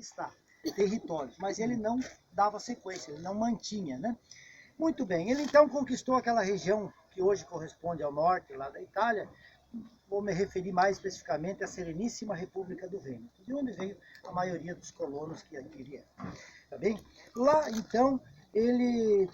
conquistar territórios, mas ele não dava sequência, ele não mantinha, né? Muito bem, ele então conquistou aquela região que hoje corresponde ao norte, lá da Itália. Vou me referir mais especificamente à Sereníssima República do Vêneto, de onde veio a maioria dos colonos que aqui vieram. Tá bem? Lá, então, ele,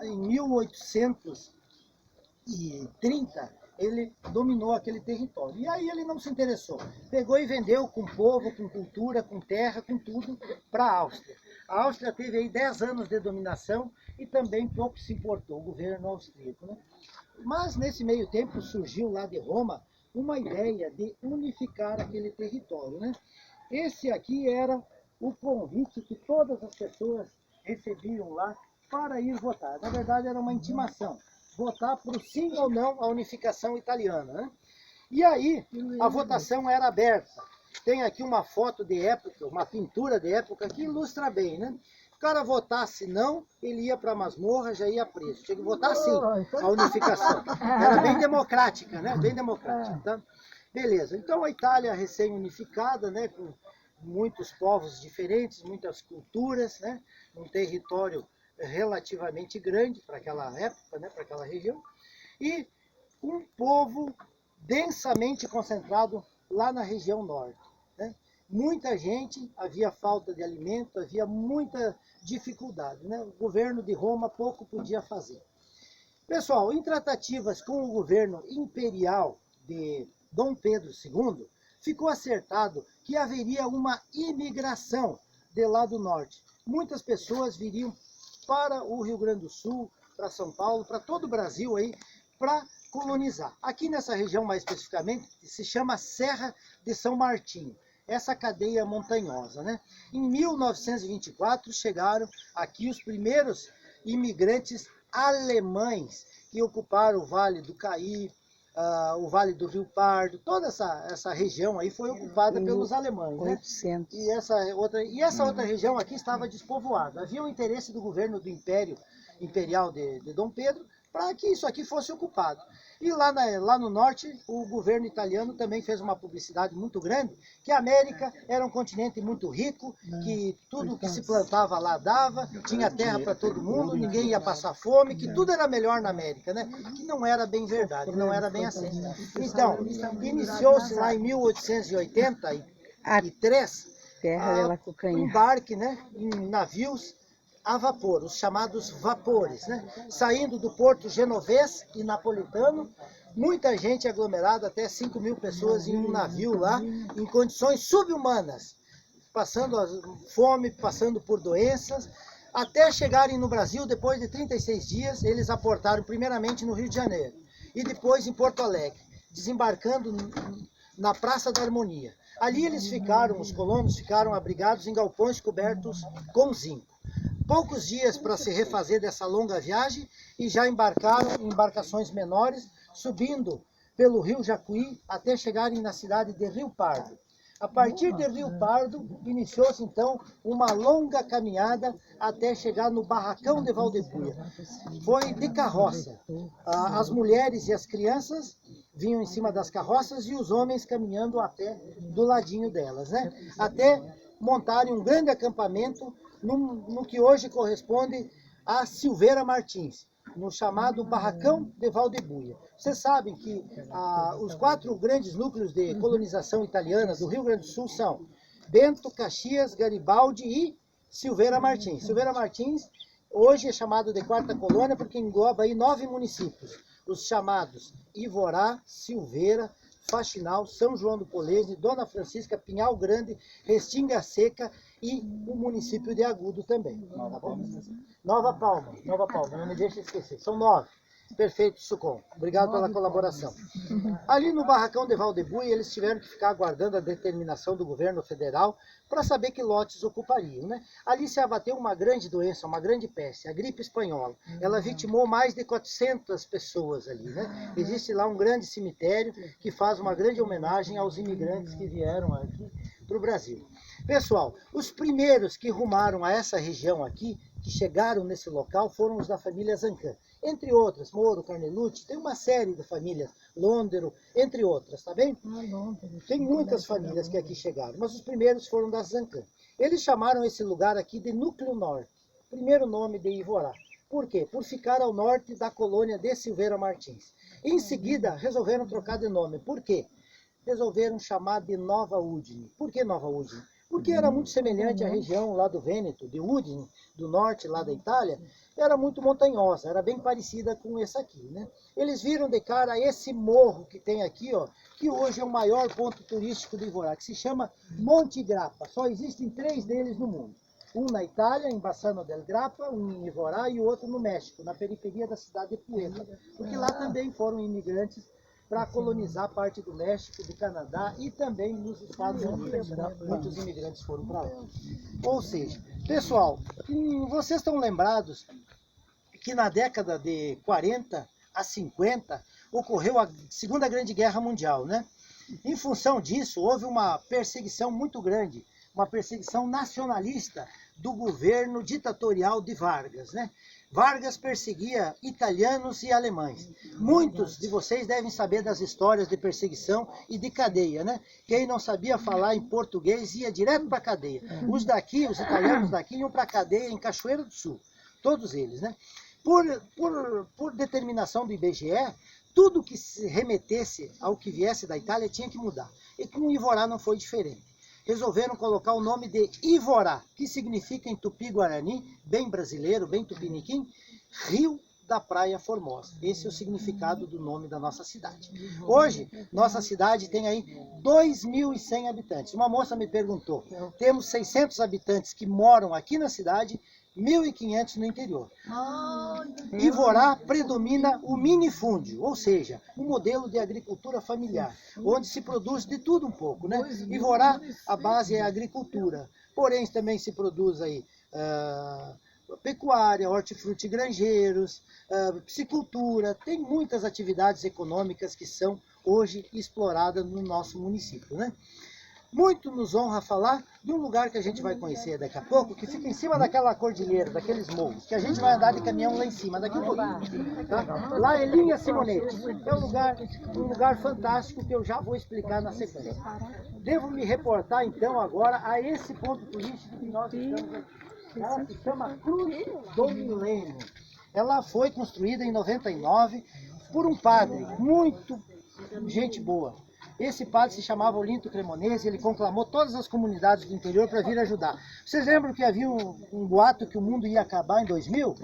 em 1830, ele dominou aquele território. E aí ele não se interessou. Pegou e vendeu com povo, com cultura, com terra, com tudo, para a Áustria. A Áustria teve aí 10 anos de dominação e também pouco se importou, o governo austríaco, né? Mas nesse meio tempo surgiu lá de Roma uma ideia de unificar aquele território, né? Esse aqui era o convite que todas as pessoas recebiam lá para ir votar. Na verdade era uma intimação, votar para o sim ou não à unificação italiana, né? E aí a votação era aberta. Tem aqui uma foto de época, uma pintura de época que ilustra bem, né? Se o cara votasse não, ele ia para a masmorra, já ia preso. Tinha que votar sim, a unificação. Era bem democrática, né? Bem democrática, tá? Beleza, então a Itália recém-unificada, né? Com muitos povos diferentes, muitas culturas, né? Um território relativamente grande para aquela época, né? Para aquela região. E um povo densamente concentrado lá na região norte, né? Muita gente, havia falta de alimento, havia muita dificuldade, né? O governo de Roma pouco podia fazer. Pessoal, em tratativas com o governo imperial de Dom Pedro II, ficou acertado que haveria uma imigração de lá do norte. Muitas pessoas viriam para o Rio Grande do Sul, para São Paulo, para todo o Brasil aí, para colonizar. Aqui nessa região mais especificamente, se chama Serra de São Martinho. Essa cadeia montanhosa, né? Em 1924 chegaram aqui os primeiros imigrantes alemães que ocuparam o Vale do Caí, o Vale do Rio Pardo, toda essa região aí foi ocupada pelos alemães, né? 800. E essa outra região aqui estava despovoada. Havia o interesse do governo do Império Imperial de Dom Pedro para que isso aqui fosse ocupado. E lá no norte, o governo italiano também fez uma publicidade muito grande, que a América era um continente muito rico, que tudo que se plantava lá dava, tinha terra para todo mundo, ninguém ia passar fome, que tudo era melhor na América, né? Que não era bem verdade, não era bem assim. Então, iniciou-se lá em 1883, o embarque, né, em navios a vapor, os chamados vapores, né? Saindo do porto genovês e napolitano, muita gente aglomerada, até 5.000 pessoas em um navio lá, em condições subhumanas, passando fome, passando por doenças, até chegarem no Brasil. Depois de 36 dias, eles aportaram primeiramente no Rio de Janeiro e depois em Porto Alegre, desembarcando na Praça da Harmonia. Ali eles ficaram, os colonos ficaram abrigados em galpões cobertos com zinco. Poucos dias para se refazer dessa longa viagem e já embarcaram em embarcações menores, subindo pelo rio Jacuí até chegarem na cidade de Rio Pardo. A partir de Rio Pardo, iniciou-se então uma longa caminhada até chegar no barracão de Valdebuia. Foi de carroça. As mulheres e as crianças vinham em cima das carroças e os homens caminhando a pé do ladinho delas, né? Até montarem um grande acampamento no que hoje corresponde a Silveira Martins, no chamado Barracão de Valdebuia. Vocês sabem que os 4 grandes núcleos de colonização italiana do Rio Grande do Sul são Bento, Caxias, Garibaldi e Silveira Martins. Silveira Martins hoje é chamado de 4ª colônia porque engloba aí 9 municípios, os chamados Ivorá, Silveira, Faxinal, São João do Polesne, Dona Francisca, Pinhal Grande, Restinga Seca e o município de Agudo também. Tá bom? Nova Palma, não me deixe esquecer. São 9. Perfeito, Sucom. Obrigado pela colaboração. Ali no barracão de Valdebuia, eles tiveram que ficar aguardando a determinação do governo federal para saber que lotes ocupariam, né? Ali se abateu uma grande doença, uma grande peste, a gripe espanhola. Ela vitimou mais de 400 pessoas ali, né? Existe lá um grande cemitério que faz uma grande homenagem aos imigrantes que vieram aqui para o Brasil. Pessoal, os primeiros que rumaram a essa região aqui que chegaram nesse local foram os da família Zancã. Entre outras, Moro, Carnelucci, tem uma série de famílias, Londero, entre outras, tá bem? Tem muitas famílias que aqui chegaram, mas os primeiros foram das Zancã. Eles chamaram esse lugar aqui de Núcleo Norte, primeiro nome de Ivorá. Por quê? Por ficar ao norte da colônia de Silveira Martins. Em seguida, resolveram trocar de nome. Por quê? Resolveram chamar de Nova Udine. Por que Nova Udine? Porque era muito semelhante à região lá do Vêneto, de Udine, do norte, lá da Itália, era muito montanhosa, era bem parecida com essa aqui, né? Eles viram de cara esse morro que tem aqui, ó, que hoje é o maior ponto turístico de Ivorá, que se chama Monte Grappa. Só existem 3 deles no mundo. Um na Itália, em Bassano del Grappa, um em Ivorá e o outro no México, na periferia da cidade de Puebla. Porque lá também foram imigrantes para colonizar parte do México, do Canadá e também nos Estados Unidos. Muitos imigrantes foram para lá. Ou seja, pessoal, vocês estão lembrados que na década de 40 a 50 ocorreu a Segunda Grande Guerra Mundial, né? Em função disso, houve uma perseguição muito grande, uma perseguição nacionalista do governo ditatorial de Vargas, né? Vargas perseguia italianos e alemães. Muitos de vocês devem saber das histórias de perseguição e de cadeia, né? Quem não sabia falar em português ia direto para a cadeia. Os italianos daqui iam para a cadeia em Cachoeira do Sul. Todos eles, né? Por determinação do IBGE, tudo que se remetesse ao que viesse da Itália tinha que mudar. E com Ivorá não foi diferente. Resolveram colocar o nome de Ivorá, que significa em tupi-guarani, bem brasileiro, bem tupiniquim, Rio da Praia Formosa. Esse é o significado do nome da nossa cidade. Hoje, nossa cidade tem aí 2.100 habitantes. Uma moça me perguntou, temos 600 habitantes que moram aqui na cidade, 1.500 no interior. Ivorá predomina o minifúndio, ou seja, um modelo de agricultura familiar, onde se produz de tudo um pouco, né? Ivorá, a base é a agricultura, porém também se produz aí pecuária, hortifruti granjeiros, piscicultura, tem muitas atividades econômicas que são hoje exploradas no nosso município, né? Muito nos honra falar de um lugar que a gente vai conhecer daqui a pouco, que fica em cima daquela cordilheira, daqueles morros, que a gente vai andar de caminhão lá em cima, daqui a pouquinho. Tá? Lá é Linha Simonetti. É um lugar fantástico que eu já vou explicar na sequência. Devo me reportar então agora a esse ponto turístico que nós estamos aqui. Ela se chama Cruz do Milênio. Ela foi construída em 99 por um padre, muito gente boa. Esse padre se chamava Olinto Cremonese, ele conclamou todas as comunidades do interior para vir ajudar. Vocês lembram que havia um boato que o mundo ia acabar em 2000?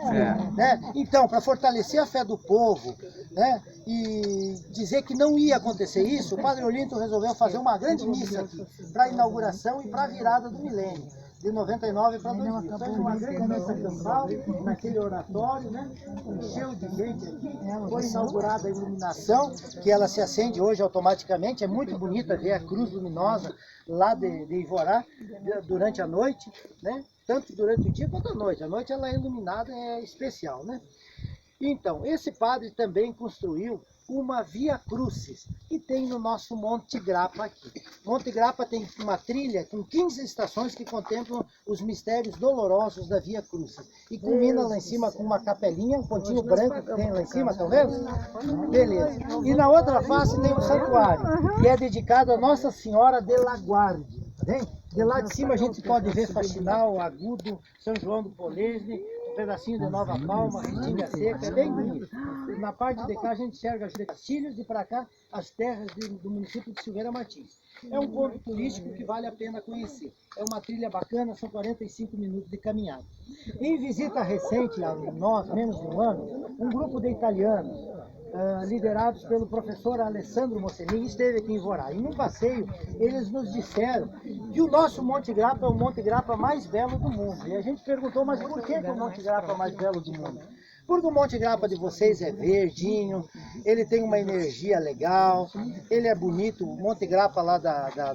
Né? Então, para fortalecer a fé do povo, né, e dizer que não ia acontecer isso, o padre Olinto resolveu fazer uma grande missa aqui, para a inauguração e para a virada do milênio. De 99 para 2000. Foi uma grande missa campal, naquele oratório, né? Cheio de gente aqui. Foi inaugurada a iluminação, que ela se acende hoje automaticamente. É muito bonita ver a cruz luminosa lá de Ivorá durante a noite, né? Tanto durante o dia quanto a noite. A noite ela é iluminada, é especial, né? Então, esse padre também construiu uma Via Crucis, que tem no nosso Monte Grappa aqui. Monte Grappa tem uma trilha com 15 estações que contemplam os mistérios dolorosos da Via Crucis. E culmina lá em cima com uma capelinha, um pontinho branco que tem lá em cima, estão vendo? Beleza. E na outra face tem um santuário, que é dedicado a Nossa Senhora de la Guardia. Tá bem? De lá de cima a gente pode ver Faxinal, Agudo, São João do Polesne, um pedacinho de Nova Palma, Restinga Seca, é bem bonito. Na parte de cá a gente enxerga as Castilhos e para cá as terras do município de Silveira Martins. É um ponto turístico que vale a pena conhecer. É uma trilha bacana, são 45 minutos de caminhada. Em visita recente a nós, menos de um ano, um grupo de italianos, liderados pelo professor Alessandro Mosselin, esteve aqui em Ivorá. E no passeio, eles nos disseram que o nosso Monte Grappa é o Monte Grappa mais belo do mundo. E a gente perguntou, mas por que o Monte Grappa é o mais belo do mundo? Porque o Monte Grappa de vocês é verdinho, ele tem uma energia legal, ele é bonito. O Monte Grappa lá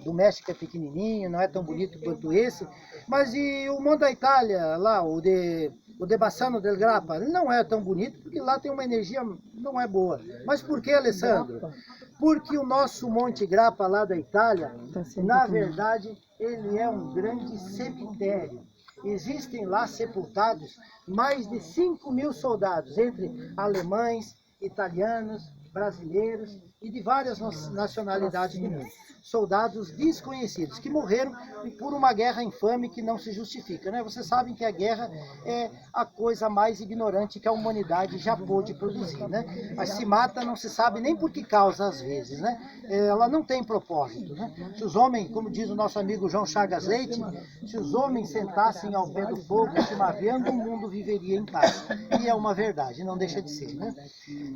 do México é pequenininho, não é tão bonito quanto esse. Mas e o Monte da Itália, lá, o de Bassano del Grappa, ele não é tão bonito, porque lá tem uma energia, não é boa. Mas por que, Alessandro? Porque o nosso Monte Grappa lá da Itália, na verdade, ele é um grande cemitério. existem lá sepultados mais de 5.000 soldados, entre alemães, italianos, brasileiros e de várias nacionalidades do mundo. Soldados desconhecidos, que morreram por uma guerra infame que não se justifica, né? Vocês sabem que a guerra é a coisa mais ignorante que a humanidade já pôde produzir, né? Mas se mata, não se sabe nem por que causa, às vezes, né? Ela não tem propósito, né? Se os homens, como diz o nosso amigo João Chagas Leite, se os homens sentassem ao pé do fogo, chimarreando, o mundo viveria em paz. E é uma verdade, não deixa de ser, né?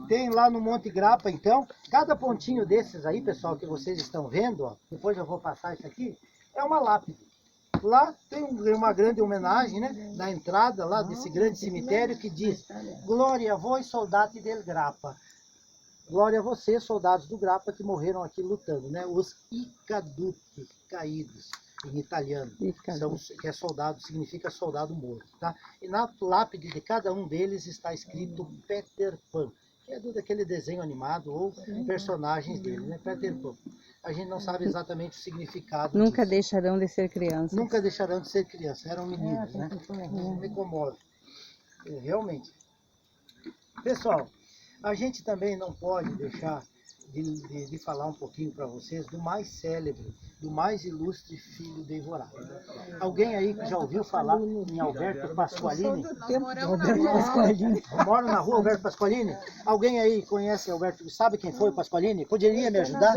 Tem lá no Monte Grappa, então, cada pontinho desses aí, pessoal, que vocês estão vendo, ó, depois eu vou passar isso aqui, é uma lápide. Lá tem uma grande homenagem, né, na entrada lá desse grande cemitério que diz: Glória a vós, soldati del Grappa. Glória a vocês, soldados do Grappa, que morreram aqui lutando, né? Os Icaduti, caídos, em italiano, que é soldado, significa soldado morto, tá? E na lápide de cada um deles está escrito Peter Pan, que é daquele desenho animado ou personagens dele, né? Peter Pan. A gente não sabe exatamente o significado Nunca disso. deixarão de ser crianças. Nunca deixarão de ser crianças, eram meninos, né? Me comove. Realmente. Pessoal, a gente também não pode deixar de falar um pouquinho para vocês do mais célebre, do mais ilustre filho de Ivorá. Alguém aí que já ouviu falar em Alberto Pasqualini? Moro na rua Alberto Pasqualini? Alguém aí conhece Alberto, sabe quem foi o Pasqualini? Poderia me ajudar?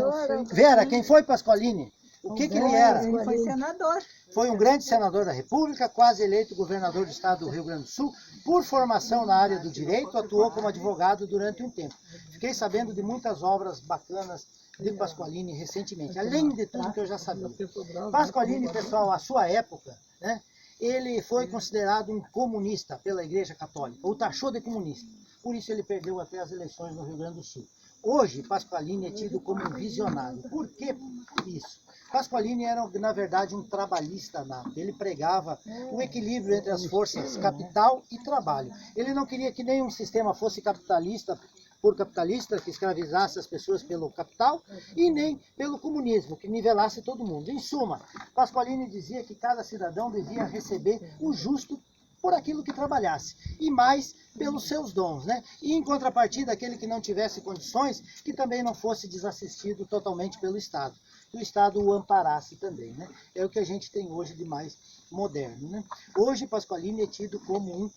Vera, quem foi Pasqualini? O que ele era? Ele foi senador. Foi um grande senador da República, quase eleito governador do estado do Rio Grande do Sul. Por formação na área do direito, atuou como advogado durante um tempo. Fiquei sabendo de muitas obras bacanas de Pasqualini recentemente, além de tudo que eu já sabia. Pasqualini, pessoal, à sua época, né, ele foi considerado um comunista pela Igreja Católica, o taxou de comunista. Por isso ele perdeu até as eleições no Rio Grande do Sul. Hoje, Pasqualini é tido como um visionário. Por que isso? Pasqualini era, na verdade, um trabalhista nato. Ele pregava o equilíbrio entre as forças capital e trabalho. Ele não queria que nenhum sistema fosse capitalista por capitalista, que escravizasse as pessoas pelo capital, e nem pelo comunismo, que nivelasse todo mundo. Em suma, Pasqualini dizia que cada cidadão devia receber o justo por aquilo que trabalhasse, e mais pelos seus dons, né? E em contrapartida, aquele que não tivesse condições, que também não fosse desassistido totalmente pelo Estado. Que o Estado o amparasse também, né? É o que a gente tem hoje de mais moderno, né? Hoje, Pasqualini é tido como um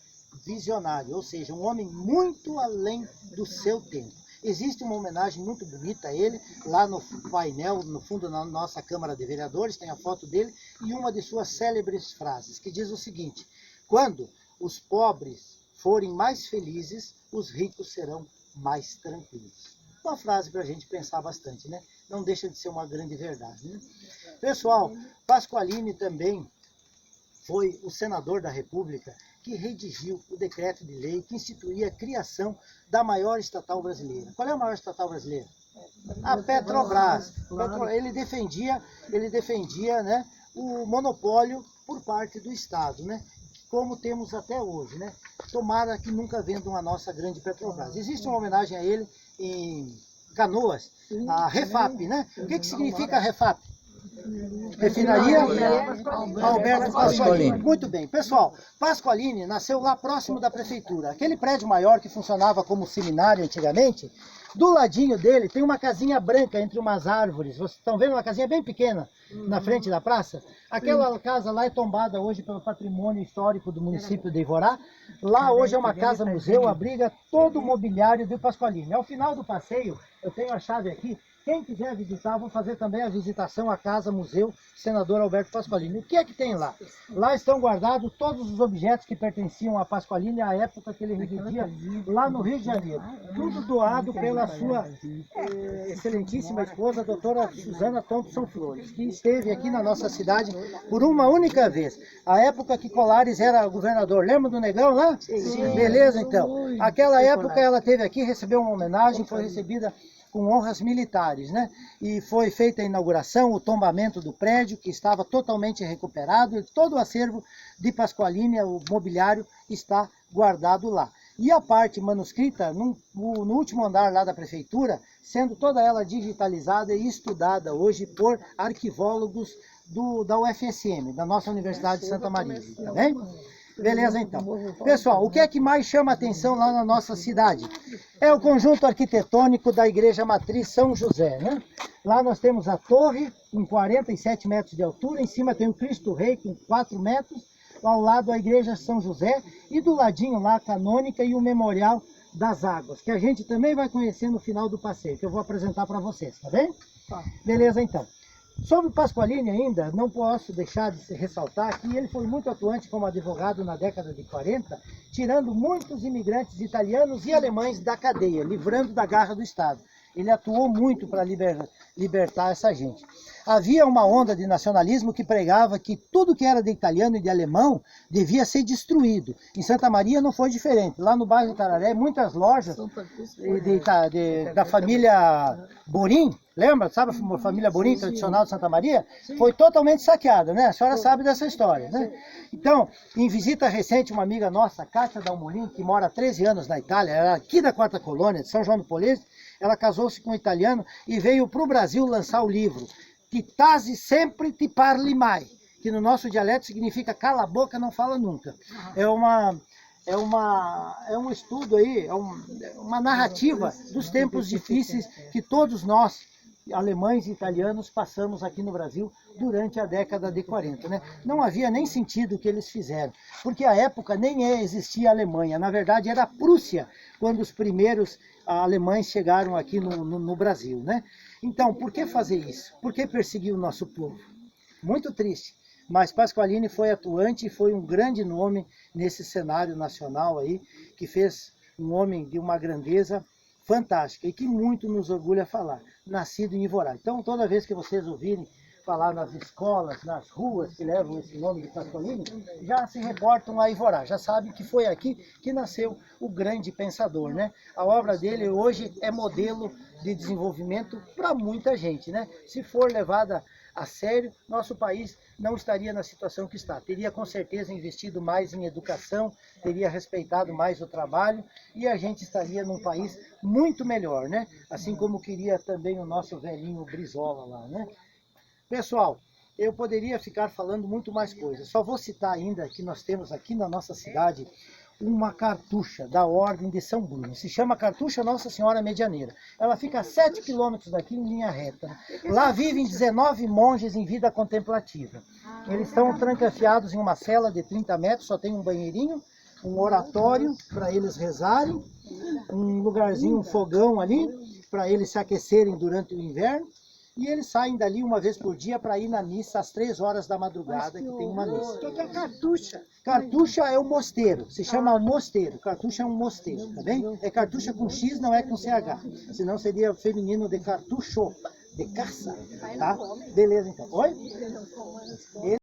visionário, ou seja, um homem muito além do seu tempo. Existe uma homenagem muito bonita a ele, lá no painel, no fundo da nossa Câmara de Vereadores, tem a foto dele, e uma de suas célebres frases, que diz o seguinte: quando os pobres forem mais felizes, os ricos serão mais tranquilos. Uma frase para a gente pensar bastante, né? Não deixa de ser uma grande verdade, né? Pessoal, Pasqualini também foi o senador da República que redigiu o decreto de lei que instituía a criação da maior estatal brasileira. Qual é a maior estatal brasileira? A Petrobras. Ele defendia, né, o monopólio por parte do Estado, né? Como temos até hoje, né? Tomara que nunca vendam a nossa grande Petrobras. Existe uma homenagem a ele em Canoas, a Refap, né? O que significa a Refap? Refinaria Alberto Pasqualini. Muito bem, pessoal, Pasqualini nasceu lá próximo da prefeitura. Aquele prédio maior que funcionava como seminário antigamente, do ladinho dele tem uma casinha branca entre umas árvores. Vocês estão vendo uma casinha bem pequena na frente da praça? Aquela casa lá é tombada hoje pelo patrimônio histórico do município de Ivorá. Lá hoje é uma casa-museu, abriga todo o mobiliário do Pasqualini. Ao final do passeio, eu tenho a chave aqui. Quem quiser visitar, vou fazer também a visitação à Casa Museu Senador Alberto Pasqualini. O que é que tem lá? Lá estão guardados todos os objetos que pertenciam a Pasqualini à época que ele residia lá no Rio de Janeiro. Tudo doado pela sua excelentíssima esposa, a doutora Suzana Thompson Flores, que esteve aqui na nossa cidade por uma única vez. A época que Colares era governador. Lembra do Negão lá? Sim. Beleza, então. Aquela época ela esteve aqui, recebeu uma homenagem, foi recebida com honras militares, né? E foi feita a inauguração, o tombamento do prédio, que estava totalmente recuperado, e todo o acervo de Pasqualini, o mobiliário, está guardado lá. E a parte manuscrita, no último andar lá da prefeitura, sendo toda ela digitalizada e estudada hoje por arquivólogos da UFSM, da nossa Universidade de Santa Maria, tá bem? Beleza, então. Pessoal, o que é que mais chama a atenção lá na nossa cidade? É o conjunto arquitetônico da Igreja Matriz São José, né? Lá nós temos a torre, com 47 metros de altura, em cima tem o Cristo Rei, com 4 metros, ao lado a Igreja São José, e do ladinho lá a Canônica e o Memorial das Águas, que a gente também vai conhecer no final do passeio, que eu vou apresentar para vocês, tá bem? Tá. Beleza, então. Sobre o Pasqualini ainda, não posso deixar de ressaltar que ele foi muito atuante como advogado na década de 40, tirando muitos imigrantes italianos e alemães da cadeia, livrando da garra do Estado. Ele atuou muito para libertar essa gente. Havia uma onda de nacionalismo que pregava que tudo que era de italiano e de alemão devia ser destruído. Em Santa Maria não foi diferente. Lá no bairro Tararé, muitas lojas da família Borim, lembra? Sabe a família Borim, tradicional de Santa Maria? Foi totalmente saqueada, né? A senhora sabe dessa história, né? Então, em visita recente, uma amiga nossa, Cátia Dalmolin, que mora há 13 anos na Itália, ela é aqui da 4ª Colônia, de São João do Polese, ela casou-se com um italiano e veio para o Brasil lançar o livro Ti tasi sempre ti parli mai, que no nosso dialeto significa cala a boca, não fala nunca. É um estudo aí, uma narrativa dos tempos difíceis que todos nós, alemães e italianos, passamos aqui no Brasil durante a década de 40. Né? Não havia nem sentido o que eles fizeram, porque à época nem existia a Alemanha, na verdade era a Prússia, quando os primeiros alemães chegaram aqui no Brasil. Né? Então, por que fazer isso? Por que perseguir o nosso povo? Muito triste. Mas Pasqualini foi atuante e foi um grande nome nesse cenário nacional aí, que fez um homem de uma grandeza fantástica e que muito nos orgulha falar, nascido em Ivorá. Então, toda vez que vocês ouvirem falar nas escolas, nas ruas que levam esse nome de Pasqualini, já se reportam a Ivorá, já sabem que foi aqui que nasceu o grande pensador, né? A obra dele hoje é modelo de desenvolvimento para muita gente, né? Se for levada a sério, nosso país não estaria na situação que está. Teria com certeza investido mais em educação, teria respeitado mais o trabalho e a gente estaria num país muito melhor, né? Assim como queria também o nosso velhinho Brizola lá, né? Pessoal, eu poderia ficar falando muito mais coisas. Só vou citar ainda que nós temos aqui na nossa cidade uma cartucha da Ordem de São Bruno. Se chama Cartucha Nossa Senhora Medianeira. Ela fica a 7 quilômetros daqui em linha reta. Lá vivem 19 monges em vida contemplativa. Eles estão trancafiados em uma cela de 30 metros, só tem um banheirinho, um oratório para eles rezarem, um lugarzinho, um fogão ali, para eles se aquecerem durante o inverno. E eles saem dali uma vez por dia para ir na missa às 3 horas da madrugada, que tem uma missa. O que é cartucha? Cartucha é o mosteiro, se chama mosteiro. Cartucha é um mosteiro, tá bem? É cartucha com X, não é com CH. Senão seria feminino de cartucho, de caça, tá? Beleza, então. Oi?